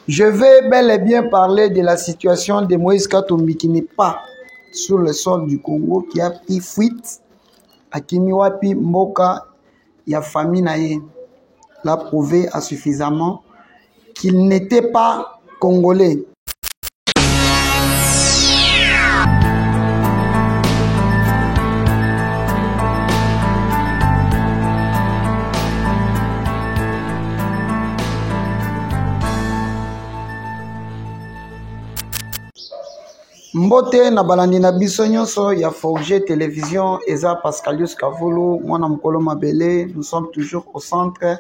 Je vais bel et bien parler de la situation de Moïse Katumbi qui n'est pas sur le sol du Congo, qui a pris fuite à Kimiwapi Mboka, ya famille naye l'a prouvé à suffisamment qu'il n'était pas congolais. Mbote na balandi na biso nyonso ya Forger Télévision eza Pascalius Kavulu mwana mukolo mabele. Nous sommes toujours au centre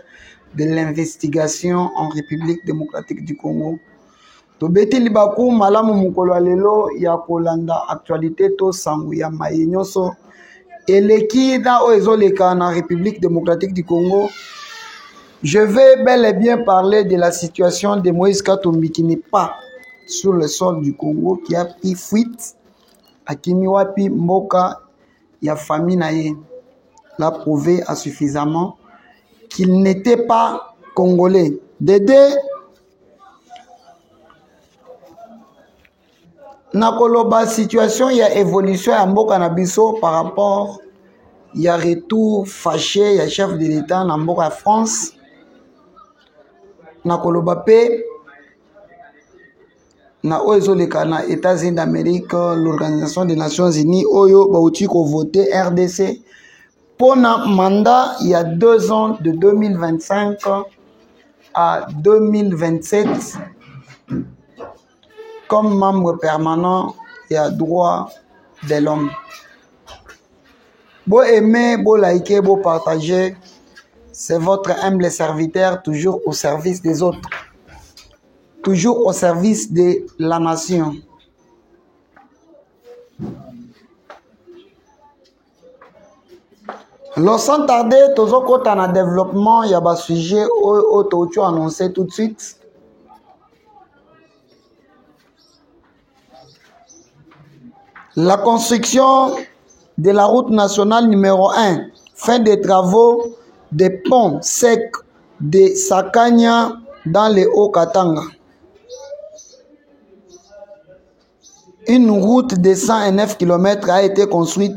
de l'investigation en République démocratique du Congo. Tobeti libaku malamu mukolo lelo ya kolanda actualité to sangu ya maye nyonso eleki na oezoleka na République démocratique du Congo. Je vais bel et bien parler de la situation de Moïse Katumbi qui n'est pas sur le sol du Congo, qui a pris fuite à Kimiwapi Mboka, ya famille naye l'a prouvé à suffisamment qu'il n'était pas congolais. Dédé nakoloba situation ya évolution ya mboka na biso par rapport ya retour fâché ya chef de l'État na mboka France. Nakoloba pe na oezoleka na États-Unis d'Amérique, l'Organisation des Nations Unies, oyo bauti ko voter RDC pour un mandat il y a 2 ans de 2025 à 2027 comme membre permanent et à droit de l'homme. Beau aimer, beau liker, beau partager, c'est votre humble serviteur, toujours au service des autres. Toujours au service de la nation. Sans tarder, toujours quand on a développement, il y a un sujet où annoncé tout de suite. La construction de la route nationale numéro 1, fin des travaux des ponts secs de Sakanya dans le Haut-Katanga. Une route de 109 km a été construite,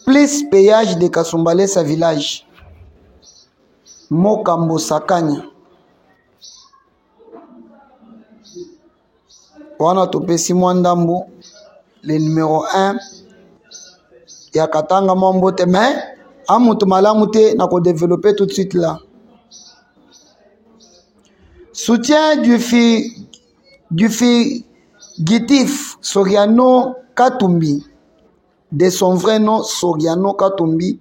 plus péage de Kasumbalé, sa village. Mokambo Sakanya. Wana topesi Mwandambo, le numéro 1. Ya Katanga Mambote, mais amutu malamute na ko développer tout de suite là. Soutien du fugitif Soriano Katumbi, de son vrai nom Soriano Katumbi,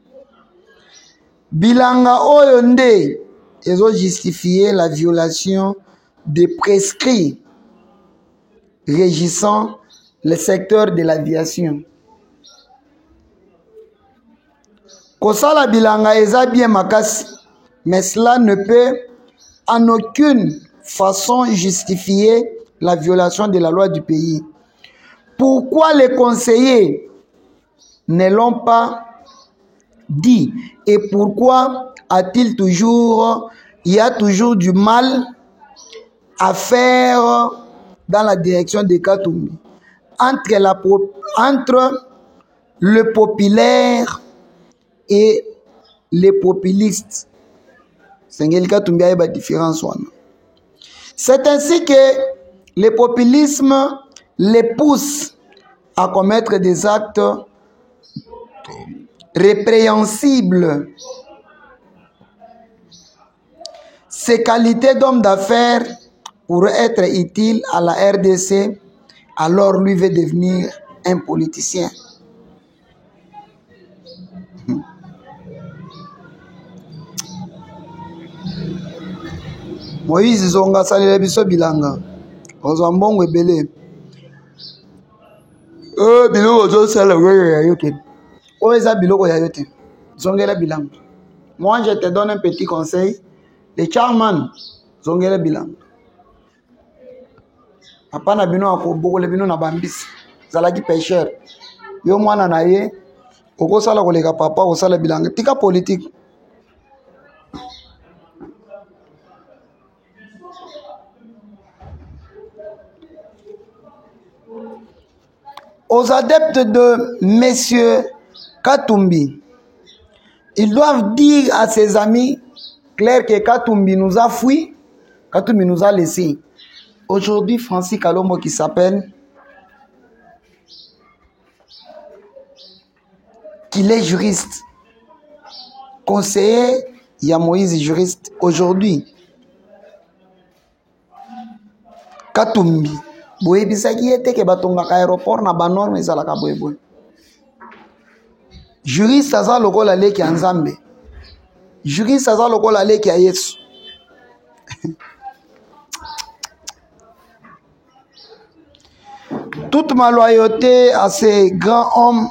bilanga oyo nde ezo justifier la violation des prescrits régissant le secteur de l'aviation. Kosala bilanga eza bien makasi, mais cela ne peut en aucune façon justifier la violation de la loi du pays. Pourquoi les conseillers ne l'ont pas dit et pourquoi il y a toujours du mal à faire dans la direction de Katumbi entre le populaire et les populistes. C'est ainsi que le populisme les pousse à commettre des actes répréhensibles. Ces qualités d'homme d'affaires pourraient être utiles à la RDC, alors lui veut devenir un politicien. Moïse Zonga salela biso bilanga ozwa mbongo ebele biloko ozosala ya yo te oyo eza biloko ya yo te zongela bilanga. Moi je te donne un petit conseil, le chairman zongela bilanga apana bino akobokola bino na bambisi zalaki pêcheur yo mwana na ye okosala koleka papa okosala bilanga tika politique. aux adeptes de M. Katumbi, ils doivent dire à ses amis clairs que Katumbi nous a fui, Katumbi nous a laissés. Aujourd'hui, Francis Kalombo qui s'appelle, qu'il est juriste, conseiller, il y a Moïse juriste. Aujourd'hui, Katumbi, boye bisaki ete ke batonga ka aéroport na banorme ezalaka boye boye. Juriste aza lokola leki ya Nzambe. Juriste aza lokola leki ya Yesu. Toute ma loyauté à ces grands hommes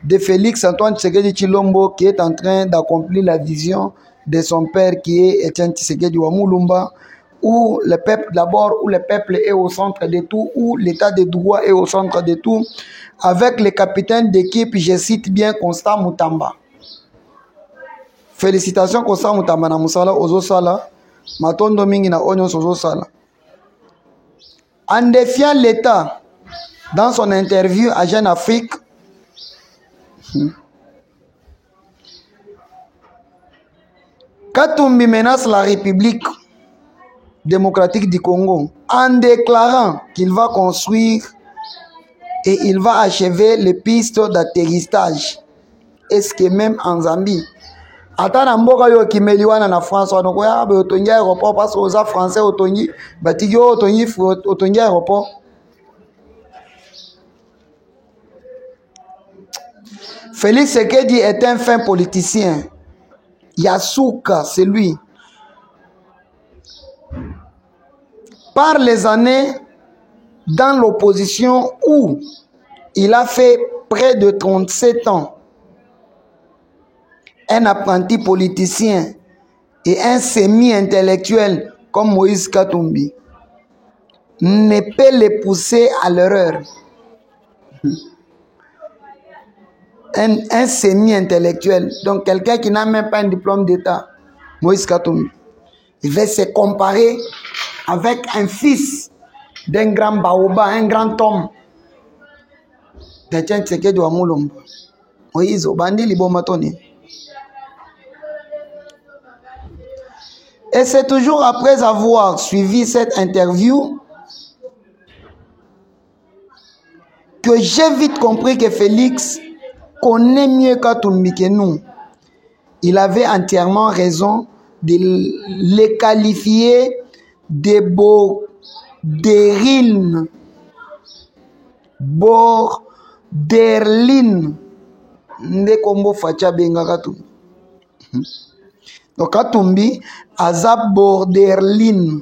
de Félix Antoine Tshisekedi Tshilombo qui est en train d'accomplir la vision de son père qui est Etienne Tshisekedi Wamulumba, où le peuple d'abord, où le peuple est au centre de tout, où l'état de droit est au centre de tout, avec le capitaine d'équipe, je cite bien Constant Moutamba. Félicitations Constant Moutamba na musala ozo sala, matondo mingi na onyo ozo sala. En défiant l'État, dans son interview à Jeune Afrique, Katumbi menace la République démocratique du Congo en déclarant qu'il va construire et il va achever les pistes d'atterrissage. Est-ce que même en Zambie, atana mboka yo kimeliwana na France wanoko ya be otongi aéroport parce que aux français otongi batiki otongi aéroport. Félix Tshisekedi est un fin politicien. Yasuka, c'est lui. Par les années dans l'opposition où il a fait près de 37 ans, un apprenti politicien et un semi-intellectuel comme Moïse Katumbi ne peut les pousser à l'erreur. Un semi-intellectuel, donc quelqu'un qui n'a même pas un diplôme d'État, Moïse Katumbi, il va se comparer avec un fils d'un grand baoba, un grand homme, d'Etienne Tshisekedi Wamulumba. Moïse Obandi Libomatoni. Et c'est toujours après avoir suivi cette interview que j'ai vite compris que Félix connaît mieux Katumbi que nous. Il avait entièrement raison de les qualifier de borderline. Borderline. Nde kombo facha benga Katumbi. Donc Katumbi aza borderline.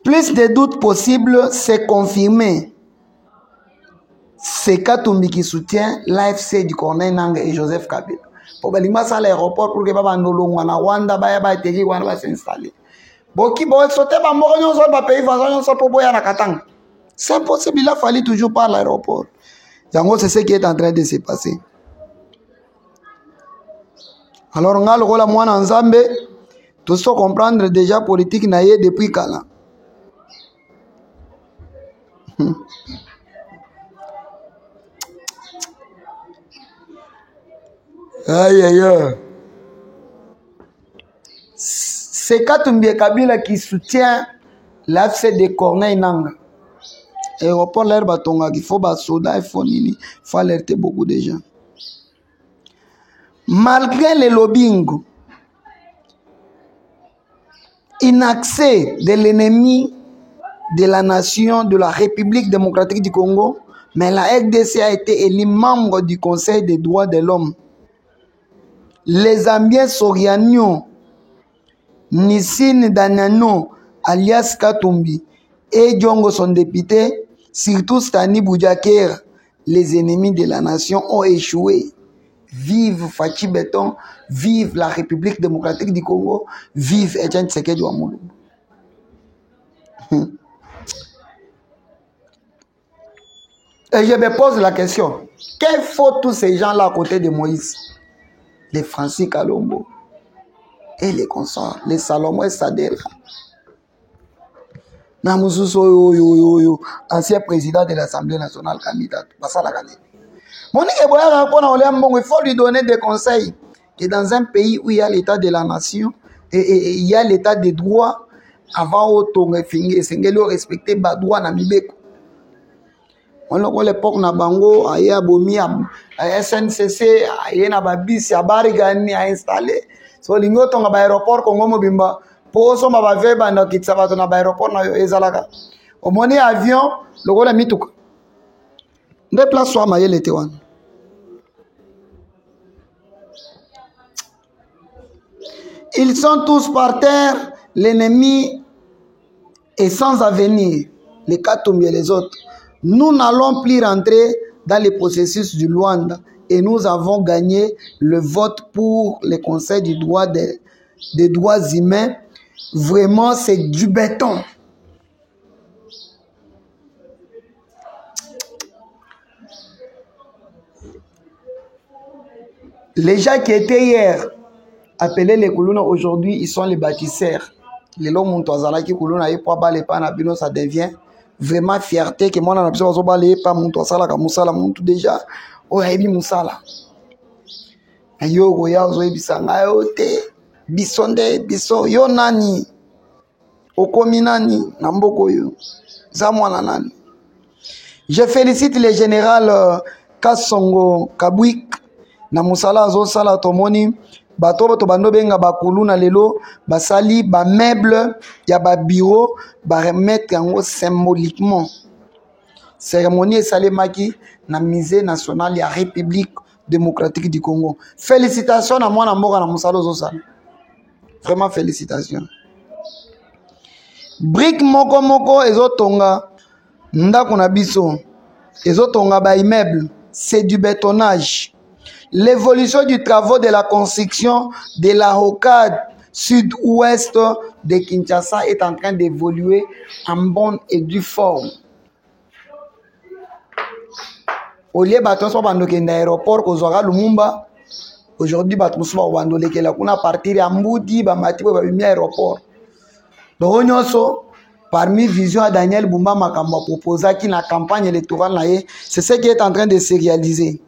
Plus de doutes possibles, c'est confirmé. C'est Katumbi qui soutient l'AFC du Corneille Nangaa et Joseph Kabila. Pour balinga ça l'aéroport pour que baba ndolongwa na Rwanda ba teki wana ba s'installer. Boki bo sauter ba moko nyonso ba pays voisin nyonso pour boya na Katanga. C'est impossible, il a fallu toujours par l'aéroport. Yango c'est ce qui est en train de se passer. Alors nga lokola mwana Nzambe, tout ça comprendre déjà politique na ye depuis kala. Aïe aïe aïe. C'est Katumbi Kabila qui soutient l'AFC de Corneille Nangaa. Aéroport l'air batonga qu'il faut bas soda, il faut nini, il faut alerter beaucoup de gens. Malgré les lobbying, inaccès de l'ennemi de la nation, de la République démocratique du Congo, mais la RDC a été élue membre du Conseil des droits de l'homme. Les Ambiens Soriano, Nissine Danano, alias Katumbi, et Djongo son député, surtout Stani Boudiaker, les ennemis de la nation ont échoué. Vive Fachi Beton, vive la République démocratique du Congo, vive Etienne Tshisekedi Wamulumba. Et je me pose la question, quel faut tous ces gens-là à côté de Moïse? Les Francis Kalombo et les consorts, les Salomon et Sadela. na mususu oyo ancien président de l'Assemblée nationale candidat basala kane Monique Boyara pona olia mbongo il faut lui donner des conseils que dans un pays où il y a l'état de la nation et il y a l'état des droits avant otonga fingi sengeli respecter ba droit na mibeko on a l'époque na bango aya bomi a SNCC aya na babisi ya barigani a installé so lingo tonga ba aéroport Congo Mobimba poso ma ba veba na kitsa bato na ba aéroport na ezalaka omoni avion lokola mituka nde place soit mayele te wana ils sont tous par terre l'ennemi est sans avenir les Katumbi et les autres. Nous n'allons plus rentrer dans les processus du Luanda et nous avons gagné le vote pour le Conseil des droits humains. Vraiment, c'est du béton. Les gens qui étaient hier appelés les Koulouna, aujourd'hui, ils sont les bâtisseurs. Les lots qui Koulouna et pas les panabino, ça devient vraiment fierté que moi on a besoin de balayer pas mon toit ça là comme ça là mon tout déjà oh hebi musala ayo goya zo ebisanga yote bisonde biso yo nani okomi nani na mboko yo za mwana nani. Je félicite le général Kasongo Kabwik na musala zo sala tomoni bato bato bando benga bakuluna lelo basali ba meuble ya ba bureau ba remettre yango symboliquement cérémonie esalemaki na musée national ya République démocratique du Congo. Félicitations à mwana mboka na musala zo sala vraiment félicitations. Brique moko moko ezotonga ndako na biso ezotonga ba immeuble c'est du bétonnage. L'évolution du travaux de la construction de la rocade sud-ouest de Kinshasa est en train d'évoluer en bonne et due forme. Au lieu de l'aéroport Kozora Lumumba, aujourd'hui, on partir à Mboudi, aéroport. Donc, parmi Vision à Daniel Bumba Makamba proposé qui la campagne électorale, c'est ce qui est en train de se réaliser.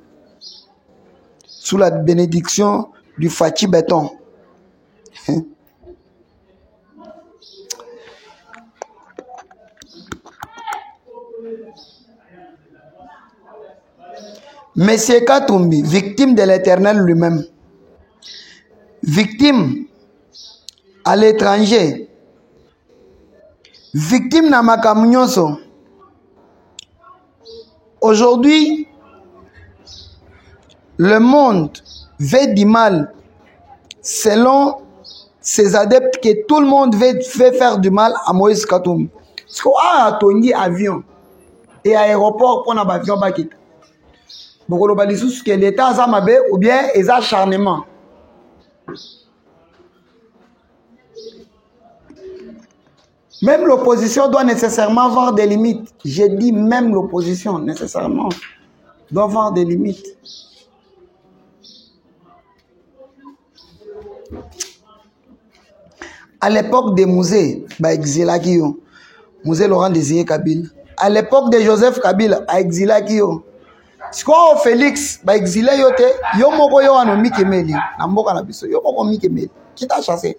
Sous la bénédiction du Fachi Béton. Monsieur Katumbi, victime de l'Éternel lui-même, victime à l'étranger, victime na makamunyoso. Aujourd'hui, le monde veut du mal selon ses adeptes que tout le monde veut faire du mal à Moïse Katumbi. Parce qu'on a un avion et aéroport pour un avion bakit. Beaucoup de gens que l'État a mabe ou bien les acharnements. Même l'opposition doit nécessairement avoir des limites. J'ai dit même l'opposition nécessairement doit avoir des limites. À l'époque des musées, musée Laurent Désiré Kabila. À l'époque de Joseph Kabila, à Exilakio. Si quoi Félix, exilé yote, yo moko yo ano mikemeli, na mboka na biso, yo moko mikemeli. Qui t'a chassé?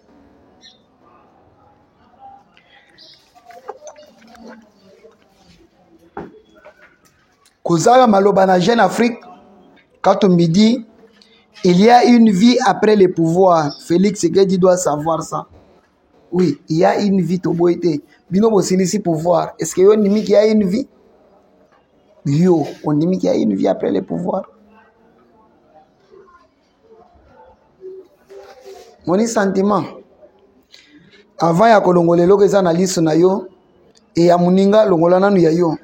Kozara maloba na Jeune Afrique, quand on me dit, il y a une vie après le pouvoir. Félix Tshisekedi doit savoir ça. Oui, il y a une vie au boité. Bino bosilisi pouvoir. Est-ce que on dit qu'il y a une vie? Yo, on dit qu'il y a une vie après le pouvoir. Mon sentiment. Avant ya kolongole loko eza na liso na yo et ya muninga longola nanu ya yo.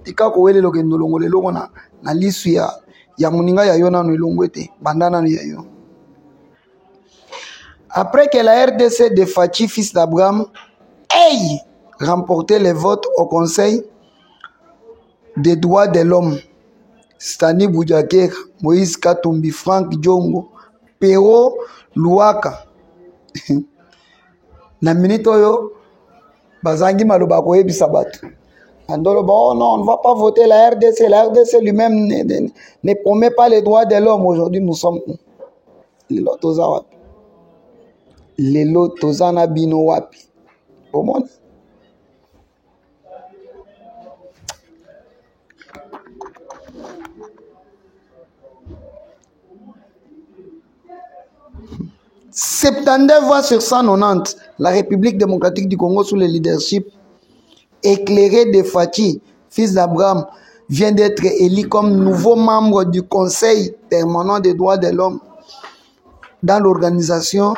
Tika ko wele loke ndolongole loko na liso ya muninga ya yo nanu ilongwete bandana nanu ya yo. Après que la RDC de Fachi, fils d'Abraham, ait remporté les votes au Conseil des droits de l'homme, Stani Boudiaker, Moïse Katumbi, Franck Diongo, Pero Luaka, na minute oyo, Bazangi maloba koyebisa bato. Andolo, oh non, on ne va pas voter la RDC. La RDC lui-même ne promet pas les droits de l'homme. Aujourd'hui, nous sommes où? Lelo toza wapi? Lelo toza na bino wapi? Omoni? « 72 voix sur 190, la République démocratique du Congo sous le leadership éclairé de Fachi, fils d'Abraham, vient d'être élu comme nouveau membre du Conseil permanent des droits de l'homme dans l'Organisation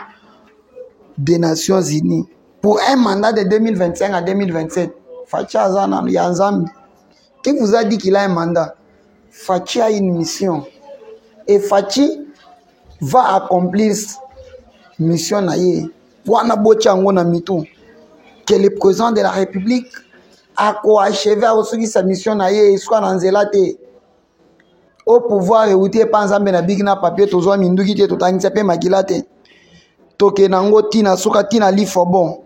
des Nations Unies pour un mandat de 2025 à 2027. Fachi Azana Yanzambi, qui vous a dit qu'il a un mandat? Fachi a une mission et Fachi va accomplir mission naye wana bochango na mitou que le président de la République a coachevé aussi sa mission naye soit dans zelate au pouvoir euti panzambe na bigna papier tozo minduki te totangisa pe makilate toke nango tina suka tina lifo bon.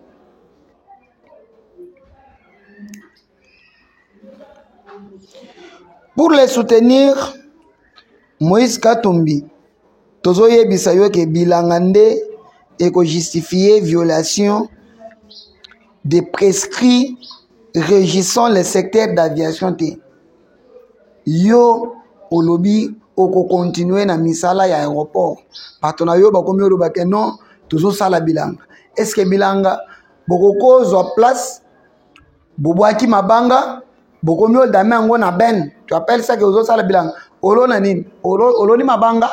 Pour les soutenir, Moïse Katumbi tozo yebisa yo ke bilangande et que justifier violation des prescrits régissant le secteur d'aviation te. Yo olobi oko continuer na misala ya aéroport. Patona yo bakomi oloba ke non tozo sala bilanga. Est-ce que bilanga bokoko zo place boboaki mabanga bokomi odame yango na ben. Tu appelles ça que ozo sala bilanga. Olo na nini? Olo ni mabanga.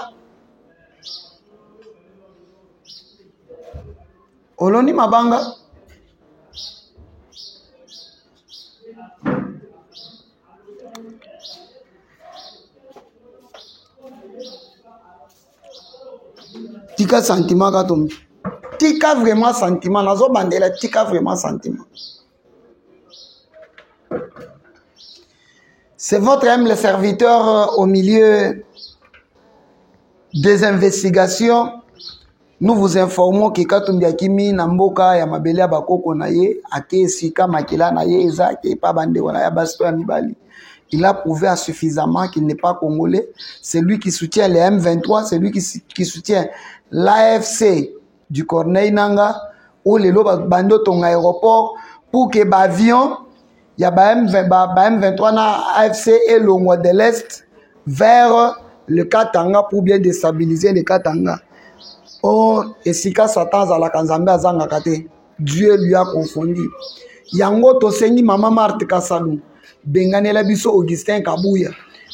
Oloni mabanga tika sentiment Katumbi, tika vraiment sentiment nazo bandela, tika vraiment sentiment. C'est votre humble serviteur au milieu des investigations. Nous vous informons que Katumbi akimi na mboka ya mabele ya bakoko na ye ake sika makila na ye eza ke pa bande wana ya basto ya mibali. Il a prouvé suffisamment qu'il n'est pas congolais. C'est lui qui soutient les M23, c'est lui qui soutient l'AFC du Corneille Nanga ou les bando ton aéroport pour que l'avion ya ba M23 na AFC et le Nord de l'Est vers le Katanga pour bien déstabiliser le Katanga. Oh, et si Satan à la Kanzambe azanga kate, Dieu lui a confondu. Yango tosengi mama Marthe Kasalou, benganela biso Augustin Kabuya.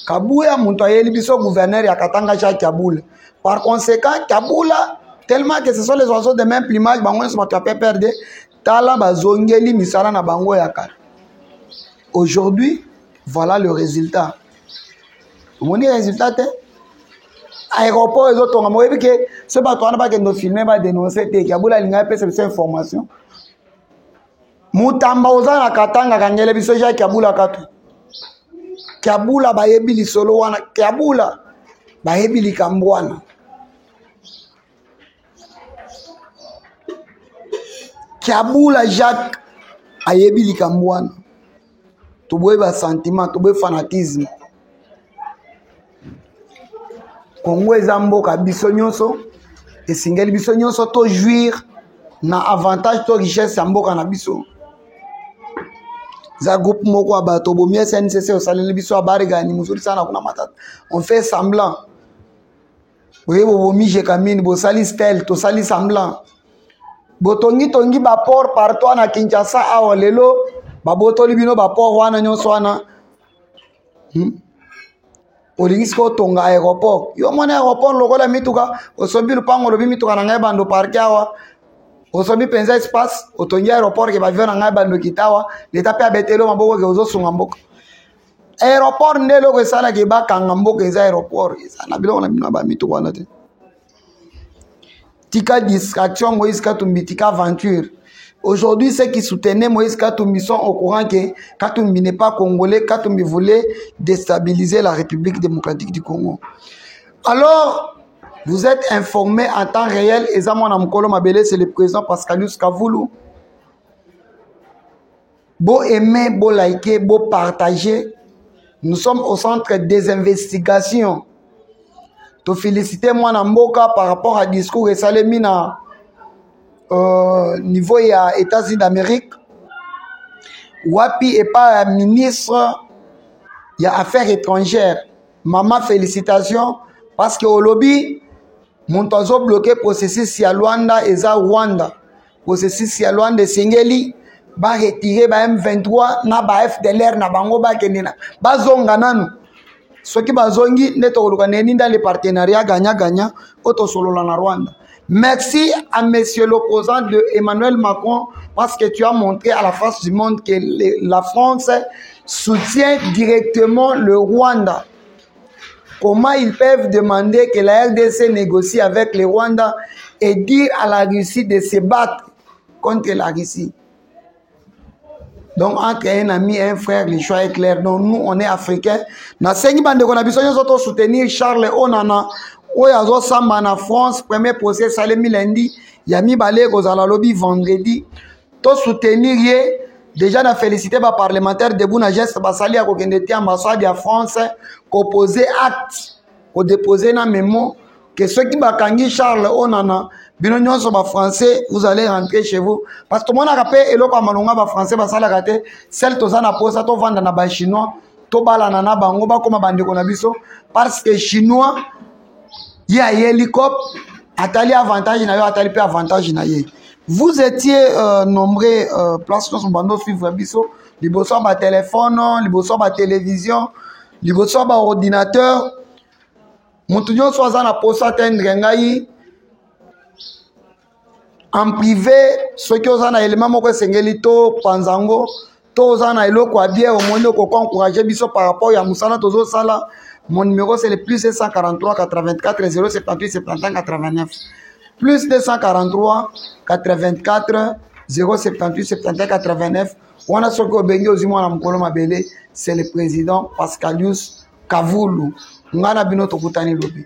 Kabuya montoyeli biso gouverneur ya Katanga cha Kaboul. Par conséquent, Kaboula, tellement que ce sont les oiseaux de même plumage, bango se m'a perdre, tala bazongeli misala na bango yakar. Aujourd'hui, voilà le résultat. Vous voyez le résultat? Aéroport et autres, on a que ce bateau n'a pas que nos films va dénoncer que Kaboula n'a pas cette information. Mutamba oza na Katanga kangele biso ja Kaboula katu. Kaboula ba yebili solo wana Kaboula ba yebili kambwana. Kaboula Jacques ayebili kambwana. Toboye ba sentiment, toboye fanatisme. Congo eza mboka biso nyonso esingeli biso nyonso to jouir na avantage to richesse ya mboka na biso. Za groupe moko abato bomi SNCC osaleli biso abari gani muzuri sana kuna matata. On fait semblant. Boye bomi je kamine bo sali style to sali semblant. Botongi tongi ba port partout na Kinshasa awa lelo ba botoli bino ba port wana nyonso wana. Oligisko tonga aéroport. Yo mona aéroport lokola mituka osobi lupango lobi mituka na ngai bando parke awa. Osobi penza espace otongi aéroport ke ba vio na ngai bando kitawa leta pe abetelo maboko ke ozo sunga mboka. Aéroport ndelo ko sala ke ba kanga mboka eza aéroport. Eza na biloko na bino ba mituka na te. Tika distraction Moïse Katumbi tika aventure. Aujourd'hui, ceux qui soutenaient Moïse Katumbi sont au courant que Katumbi n'est pas congolais. Katumbi voulait déstabiliser la République démocratique du Congo. Alors, vous êtes informés en temps réel. Et Zamon Amkolo Mabele, c'est le président Pascalius Kavoulou. Beau aimer, beau liker, beau partager. Nous sommes au centre des investigations. Te féliciter moi Namboka par rapport à discours et salemina niveau ya États-Unis d'Amérique. Wapi et pas ministre il y a affaires étrangères. Maman félicitations parce que au lobby mon tozo bloqué processus ya Luanda et za Rwanda. Processus ya Luanda Singeli ba retirer ba M23 na ba FDLR na bango ba kenina. Ba zonga nanu. Ce qui bazongi neto kolukaneni dans les partenariats gagnant-gagnant auto solo na Rwanda. Merci à monsieur l'opposant de Emmanuel Macron parce que tu as montré à la face du monde que la France soutient directement le Rwanda. Comment ils peuvent demander que la RDC négocie avec le Rwanda et dire à la Russie de se battre contre la Russie? Donc, entre un ami et un frère, le choix est clair. Donc, nous, on est africains. Na sengi bande qu'on a besoin de soutenir Charles Onana. Oyazo Samba na France, premier procès Salemi lundi. Yami Balé Kozala lobby vendredi. To soutenir yé. Déjà, na félicité ba parlementaire de Bouna Geste Basali à Kokendeti ambassade de France. Ko poser acte. Ko déposer na mémo. Que ceux qui bakangi Charles Onana. Binonyon sur les Français, vous allez rentrer chez vous. Parce que tout le monde a rappelé, et l'autre a Français, celle qui a posé, to vendre na Chinois, to balanana bango, ba comme bande konabiso, parce que Chinois, il y a hélicoptère, atali avantage na yo, atali pe avantage na ye. Vous étiez nombreux, place dans son bandeau suivre biso, liboso ba téléphone, liboso ba télévision, liboso ba ordinateur. Montunyo soit na posa tendre ngai. En privé, ceux qui ont un élément moko sengelito panzango, tous ont un eloko à bien au monde ko encourager biso par rapport à Moussala tozo sala. Mon numéro c'est le plus 243 84 078 71 89. Plus 243 84 078 71 89. On a ce que bengi ozimo na mkolo mabele, c'est le président Pascalius Kavulu. Ngana bino tokutani lobi.